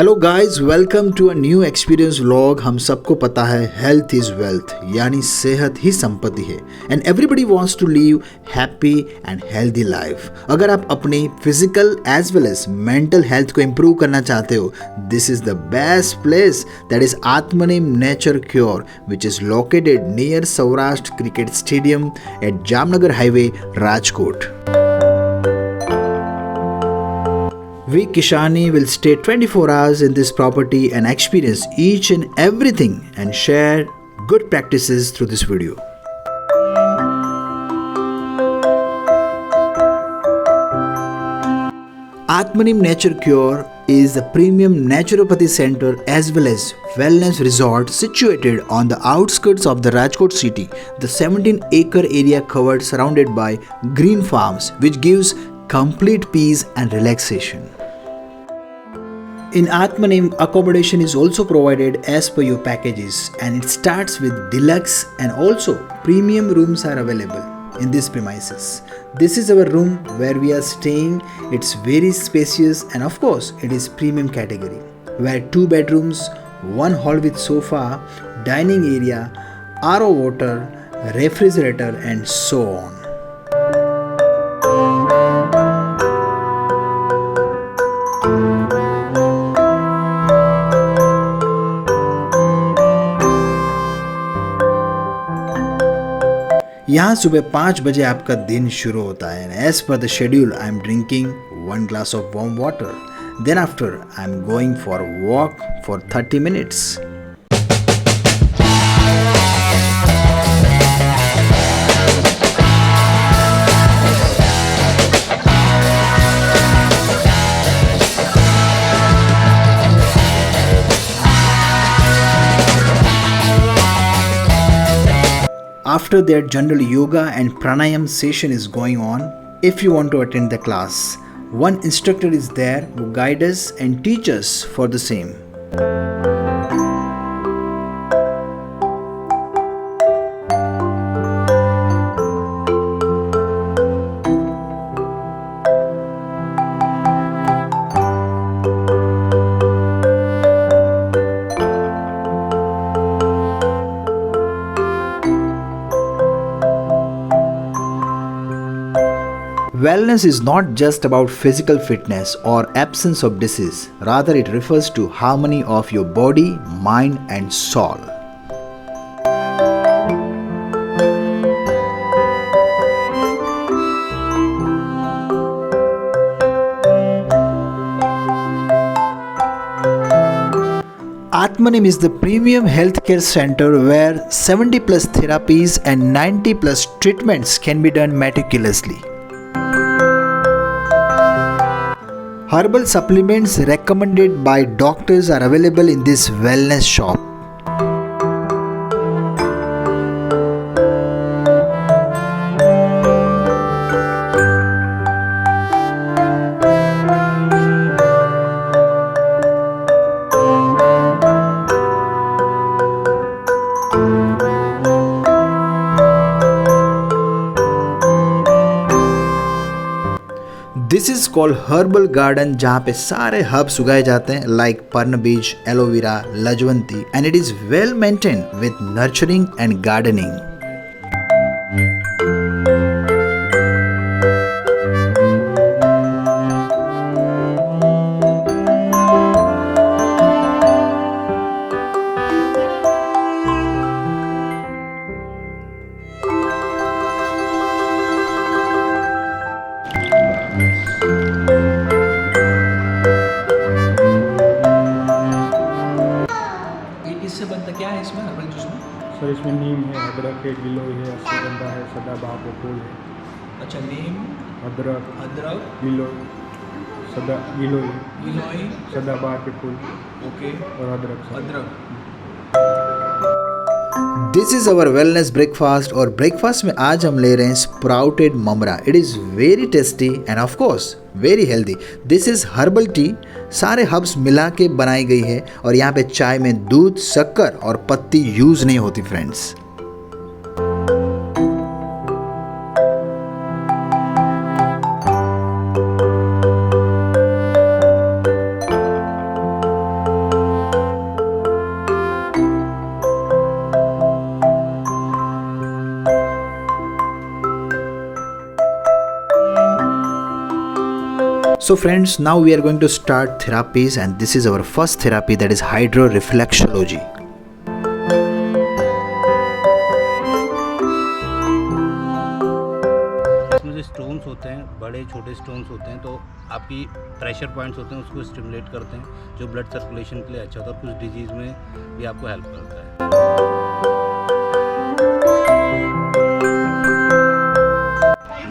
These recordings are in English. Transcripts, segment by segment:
Hello guys, welcome to a new experience vlog. हम सबको पता है हेल्थ इज़ वेल्थ, यानी सेहत ही संपत्ति है and everybody wants to live happy and healthy life. अगर आप अपनी physical as well as mental health को इम्प्रूव करना चाहते हो, this is the best place, that is Atmaneem nature cure, which is located near Saurashtra cricket stadium at Jamnagar highway, Rajkot. We Kishani will stay 24 hours in this property and experience each and everything and share good practices through this video. Atmaneem Nature Cure is a premium naturopathy center as well as wellness resort situated on the outskirts of the Rajkot city. The 17-acre area covered surrounded by green farms, which gives complete peace and relaxation. In Atmaneem, accommodation is also provided as per your packages, and it starts with deluxe and also premium rooms are available in these premises. This is our room where we are staying. It's very spacious and of course it is premium category, where 2 bedrooms, 1 hall with sofa, dining area, RO water, refrigerator and so on. यहाँ सुबह 5 बजे आपका दिन शुरू होता है. As per the schedule, I am drinking 1 glass of warm water. Then after, I am going for a walk for 30 minutes. After that, general yoga and pranayam session is going on. If you want to attend the class, one instructor is there who guides us and teach us for the same. Wellness is not just about physical fitness or absence of disease. Rather, it refers to harmony of your body, mind and soul. Atmaneem is the premium healthcare center where 70 plus therapies and 90 plus treatments can be done meticulously. Herbal supplements recommended by doctors are available in this wellness shop. This is called herbal garden, जहाँ पे सारे herbs उगाए जाते हैं like पर्ण बीज, aloe vera, लजवंती, and it is well maintain with nurturing and gardening. इससे बनता क्या है इसमें हर्बल जूस में? सर इसमें नीम है, अदरक है, गिलोय है, अश्वगंधा है, सदाबहार के फूल है. अच्छा, नीम, अदरक, गिलोय, सदाबहार के फूल, ओके, और अदरक. This is our wellness breakfast, और ब्रेकफास्ट में आज हम ले रहे हैं स्प्राउटेड ममरा. It is very tasty and of course very healthy. This is herbal tea, सारे हर्ब्स मिला के बनाई गई है, और यहाँ पे चाय में दूध, शक्कर और पत्ती यूज नहीं होती friends. So friends, now we are going to start therapies, and this is our first therapy, that is hydroreflexology. इसमें जो स्टोन्स होते हैं, बड़े छोटे स्टोन्स होते हैं, तो आपकी प्रेशर पॉइंट्स होते हैं उसको स्टिमुलेट करते हैं, जो ब्लड सर्कुलेशन के लिए अच्छा होता है और कुछ डिजीज़ में भी आपको हेल्प करता है।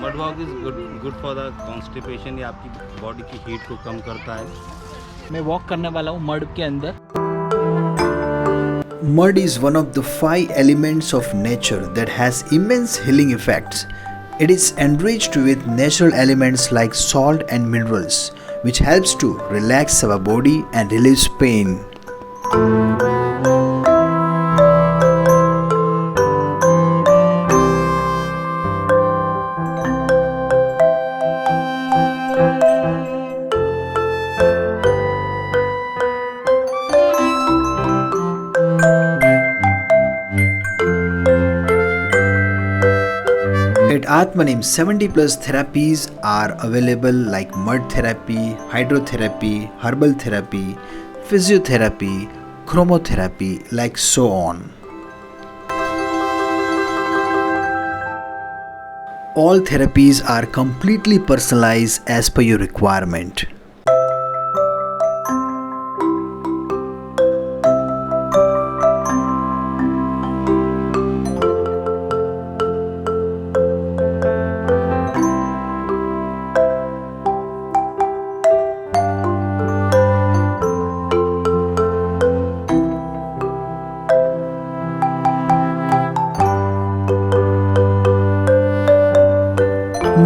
Mud walk is good for the constipation, ये आपकी बॉडी की हीट को कम करता है। मैं वॉक करने वाला हूँ मड के अंदर। Mud is one of the 5 elements of nature that has immense healing effects. It is enriched with natural elements like salt and minerals, which helps to relax our body and relieves pain. At Atmaneem, 70 plus therapies are available like mud therapy, hydrotherapy, herbal therapy, physiotherapy, chromotherapy, like so on. All therapies are completely personalized as per your requirement.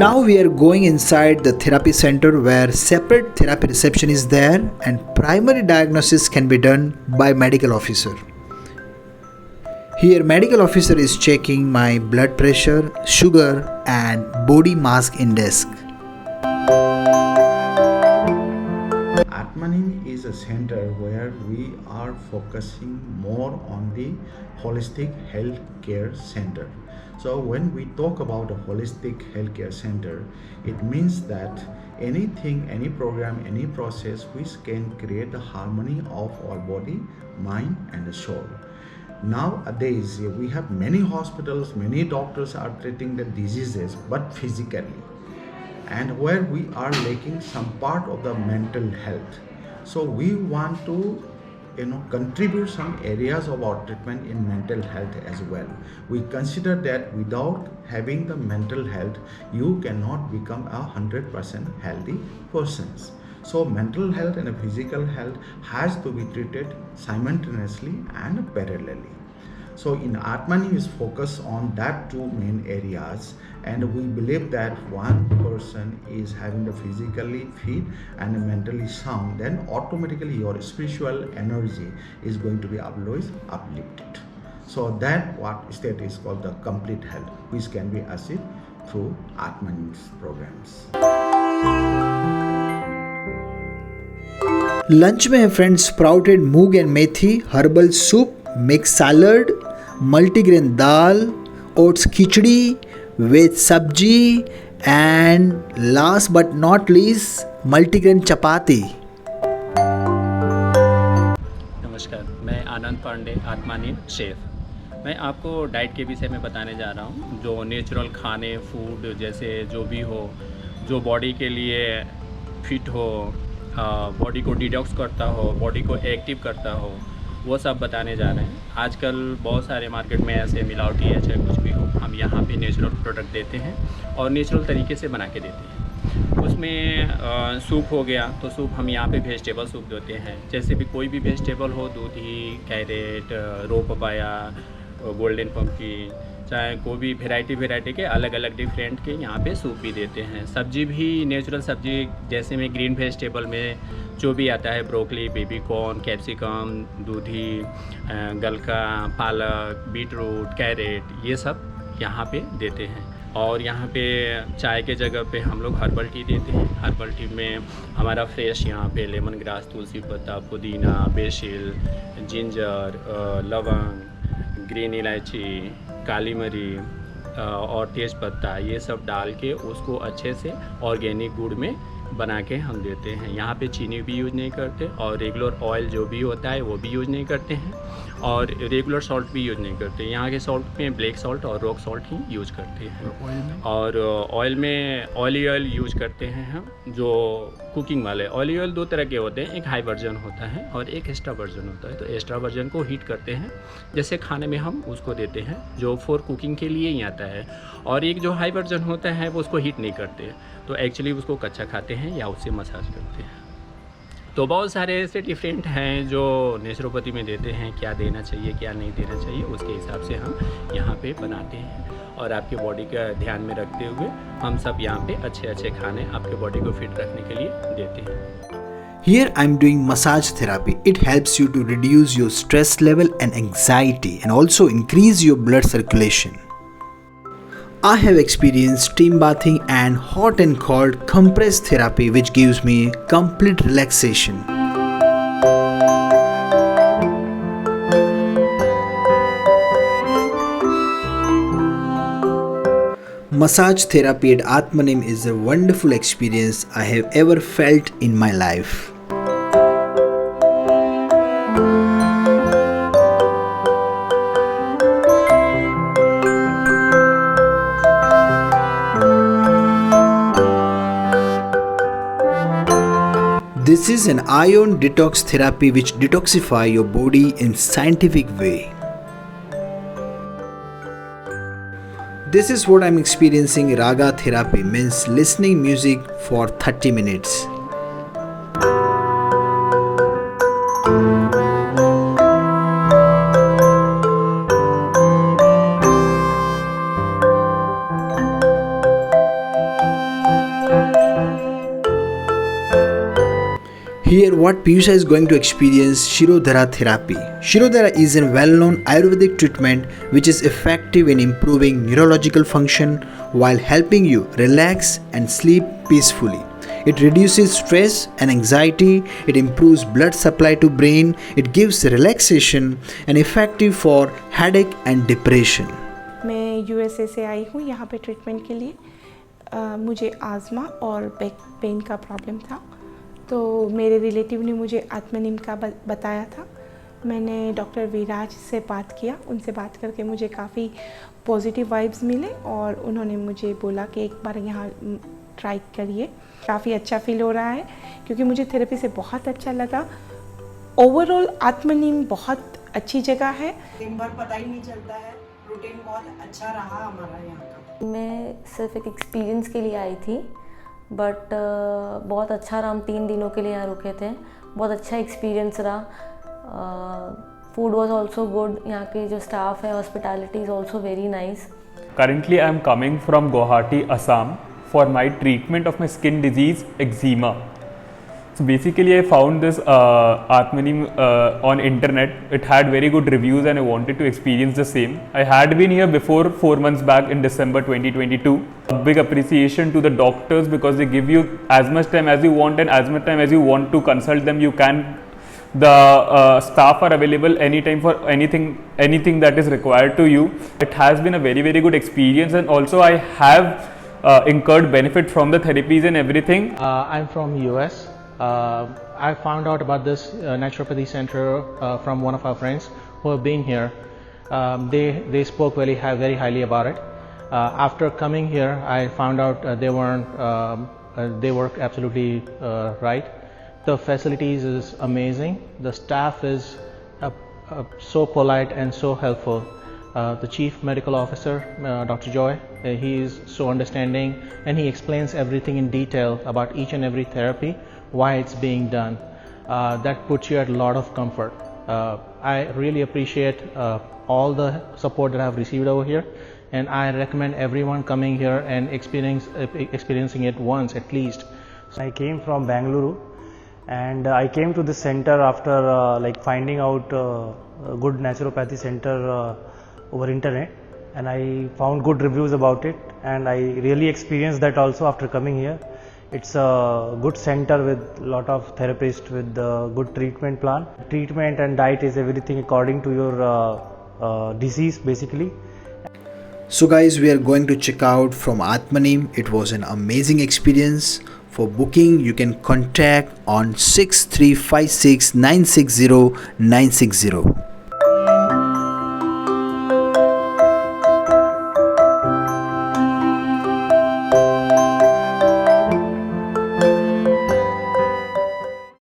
Now we are going inside the therapy center, where separate therapy reception is there and primary diagnosis can be done by medical officer. Here medical officer is checking my blood pressure, sugar and body mass index. Atmaneem is a center where we are focusing more on the holistic health care center. So when we talk about a holistic healthcare center, it means that anything, any program, any process which can create the harmony of our body, mind and the soul. Nowadays, we have many hospitals, many doctors are treating the diseases, but physically, and where we are lacking some part of the mental health. So we want to contribute some areas of our treatment in mental health as well. We consider that without having the mental health, you cannot become 100% healthy persons. So mental health and physical health has to be treated simultaneously and parallelly. So in Atmaneem is focused on that two main areas, and we believe that one person is having the physically fit and mentally sound, then automatically your spiritual energy is going to be always uplifted. So that what state is called the complete health, which can be achieved through Atmaneem's programs. Lunch में है friends sprouted मूंग and मेथी, herbal soup, mix salad, multigrain दाल, oats khichdi, veg सब्जी and last but not least multigrain chapati. नमस्कार, मैं आनंद Pandey, आत्मानीम chef. मैं आपको डाइट के विषय में बताने जा रहा हूँ, जो नेचुरल खाने फूड जैसे जो भी हो, जो बॉडी के लिए फिट हो, बॉडी को डिटॉक्स करता हो, बॉडी को एक्टिव करता हो, वो सब बताने जा रहे हैं। आजकल बहुत सारे मार्केट में ऐसे मिलावटी है, चाहे कुछ भी हो, हम यहाँ पे नेचुरल प्रोडक्ट देते हैं और नेचुरल तरीके से बना के देते हैं। उसमें सूप हो गया, तो सूप हम यहाँ पे वेजिटेबल सूप देते हैं। जैसे भी कोई भी वेजिटेबल हो, दूधी, कैरेट, रो पपाया, गोल्डन पम्पकिन, चाहे कोई भी वेराइटी के अलग अलग डिफरेंट के यहाँ पे सूप भी देते हैं। सब्जी भी नेचुरल सब्जी, जैसे में ग्रीन वेजिटेबल में जो भी आता है, ब्रोकली, बेबी कॉर्न, कैप्सिकम, दूधी, गलका, पालक, बीटरूट, कैरेट, ये सब यहाँ पे देते हैं। और यहाँ पे चाय के जगह पे हम लोग हर्बल टी देते हैं। हर्बल टी में हमारा फ्रेश यहाँ पे लेमन ग्रास, तुलसी पत्ता, पुदीना, बेसिल, जिंजर, लवंग, ग्रीन इलायची, काली मिर्च और तेज़ पत्ता, ये सब डाल के उसको अच्छे से ऑर्गेनिक गुड़ में बना के हम देते हैं। यहाँ पे चीनी भी यूज़ नहीं करते और रेगुलर ऑयल जो भी होता है वो भी यूज़ नहीं करते हैं और रेगुलर सॉल्ट भी यूज़ नहीं करते। यहाँ के सॉल्ट में ब्लैक सॉल्ट और रॉक सॉल्ट ही यूज़ करते हैं। और ऑयल में ऑयल यूज़ करते हैं हम, जो कुकिंग वाले ऑयल दो तरह के होते हैं, एक हाई वर्जन होता है और एक एक्स्ट्रा वर्जन होता है। तो एक्स्ट्रा वर्जन को हीट करते हैं, जैसे खाने में हम उसको देते हैं, जो फॉर कुकिंग के लिए ही आता है। और एक जो हाई वर्जन होता है वो उसको हीट नहीं करते, तो एक्चुअली उसको कच्चा खाते हैं या उससे मसाज करते हैं। तो बहुत सारे ऐसे डिफरेंट हैं जो नेचुरोपैथी में देते हैं, क्या देना चाहिए क्या नहीं देना चाहिए उसके हिसाब से हम यहाँ पे बनाते हैं और आपके बॉडी का ध्यान में रखते हुए हम सब यहाँ पे अच्छे अच्छे खाने आपके बॉडी को फिट रखने के लिए देते हैं। Here I'm doing massage therapy. It helps you to reduce your stress level and anxiety and also increase your blood circulation. I have experienced steam bathing and hot and cold compress therapy which gives me complete relaxation. Massage therapy at Atmaneem is a wonderful experience I have ever felt in my life. This is an ion detox therapy which detoxify your body in scientific way. This is what I'm experiencing. Raga therapy means listening music for 30 minutes. Here what Piyusha is going to experience Shirodhara Therapy. Shirodhara is a well-known Ayurvedic treatment which is effective in improving neurological function while helping you relax and sleep peacefully. It reduces stress and anxiety, it improves blood supply to brain, it gives relaxation and effective for headache and depression. मैं USA से आई हूँ यहाँ पे treatment के लिए। मुझे आज़मा और बैक पेन का प्रॉब्लम था, तो मेरे रिलेटिव ने मुझे आत्मनीम का बताया था। मैंने डॉक्टर विराज से बात किया, उनसे बात करके मुझे काफ़ी पॉजिटिव वाइब्स मिले और उन्होंने मुझे बोला कि एक बार यहाँ ट्राई करिए। काफ़ी अच्छा फील हो रहा है क्योंकि मुझे थेरेपी से बहुत अच्छा लगा। ओवरऑल आत्मनीम बहुत अच्छी जगह है। दिन भर पता ही नहीं चलता है, रूटीन बहुत अच्छा रहा हमारा यहाँ का। मैं सिर्फ एक एक्सपीरियंस के लिए आई थी, बट बहुत अच्छा रहा। हम 3 दिनों के लिए यहाँ रुके थे, बहुत अच्छा एक्सपीरियंस रहा। फूड वाज आल्सो गुड, यहाँ के जो स्टाफ है, hospitality is also very nice. Currently I am coming from Guwahati, Assam for my treatment of my skin disease eczema. So basically I found this Atmaneem on internet. It had very good reviews and I wanted to experience the same. I had been here before 4 months back in December 2022. A big appreciation to the doctors because they give you as much time as you want and as much time as you want to consult them. You can. The staff are available anytime for anything that is required to you. It has been a very good experience, and also I have incurred benefit from the therapies and everything. I'm from US. I found out about this Naturopathy Centre from one of our friends who have been here. They spoke very highly about it. After coming here, I found out they work absolutely right. The facilities is amazing. The staff is so polite and so helpful. The chief medical officer, Dr. Joy, he is so understanding and he explains everything in detail about each and every therapy, why it's being done. That puts you at a lot of comfort. I really appreciate all the support that I've received over here, and I recommend everyone coming here and experiencing it once at least. I came from Bangalore. And I came to this center after finding out a good naturopathy center over internet, and I found good reviews about it, and I really experienced that also after coming here. It's a good center with lot of therapists with good treatment plan. Treatment and diet is everything according to your disease basically. So guys, we are going to check out from Atmaneem. It was an amazing experience. For booking, you can contact on 6356 960 960.